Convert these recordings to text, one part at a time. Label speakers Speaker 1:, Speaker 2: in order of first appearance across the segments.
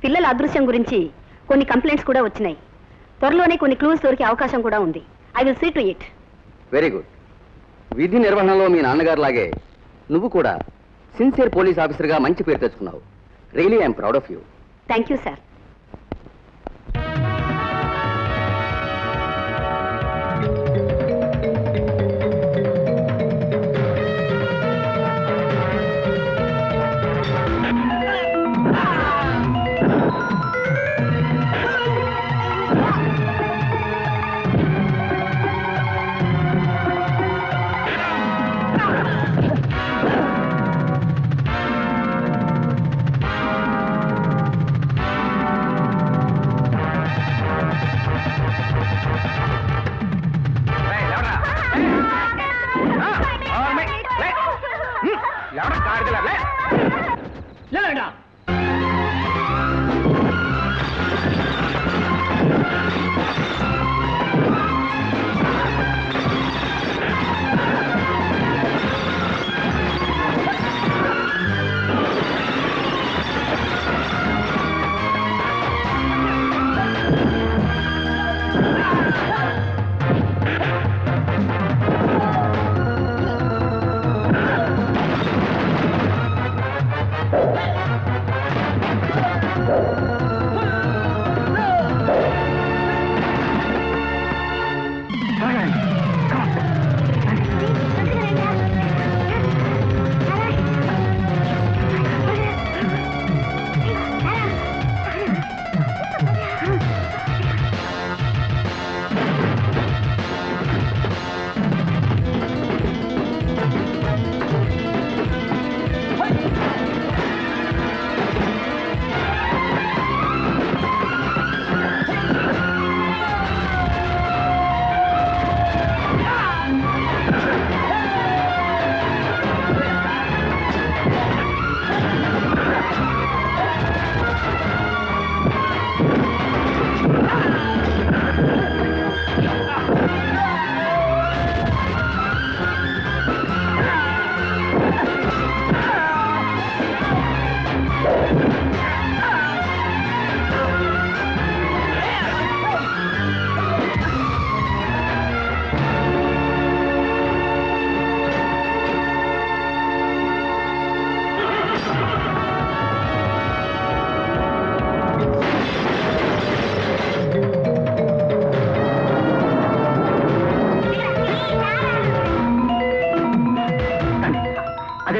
Speaker 1: పిల్లల అదృశ్యం గురించి కొన్ని కంప్లైంట్స్ కూడా వచ్చినాయి. త్వరలోనే కొన్ని క్లూస్ దొరికే అవకాశం కూడా ఉంది. I will see to it.
Speaker 2: Very good. విధి నిర్వహణలో మీ నాన్నగారు లాగే నువ్వు కూడా సిన్సియర్ పోలీస్ ఆఫీసర్గా మంచి పేరు తెచ్చుకున్నావు. Really I'm proud of you.
Speaker 1: Thank you sir.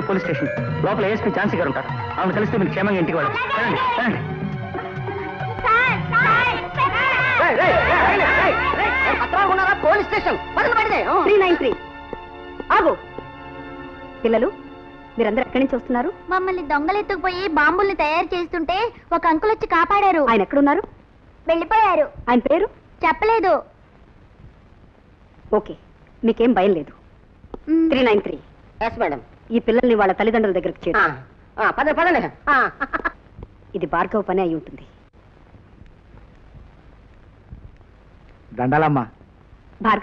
Speaker 3: Police station లోపల ఏఎస్పీ ఝాన్సీ గారు ఉంటారు. ఆమెను కలిస్తే మీరు క్షేమంగా ఇంటికి వెళ్ళండి.
Speaker 1: Police station 393. ఆగు పిల్లలు, మీరందరూ ఎక్కడి నుంచి వస్తున్నారు?
Speaker 4: మమ్మల్ని దొంగలు ఎత్తుకుపోయి బాంబుల్ని తయారు చేస్తుంటే ఒక అంకుల్ వచ్చి కాపాడారు.
Speaker 1: ఆయన ఎక్కడున్నారు?
Speaker 4: వెళ్ళిపోయారు.
Speaker 1: ఆయన పేరు
Speaker 4: చెప్పలేదు.
Speaker 1: ఓకే, మీకేం భయం లేదు. 393.
Speaker 5: Yes madam.
Speaker 1: ఈ పిల్లల్ని వాళ్ళ తల్లిదండ్రుల దగ్గరకు చేరు.
Speaker 5: పదండి.
Speaker 1: ఇది భార్గవ పని అయి ఉంటుంది.
Speaker 3: దండాలమ్మా.
Speaker 1: భార్గవ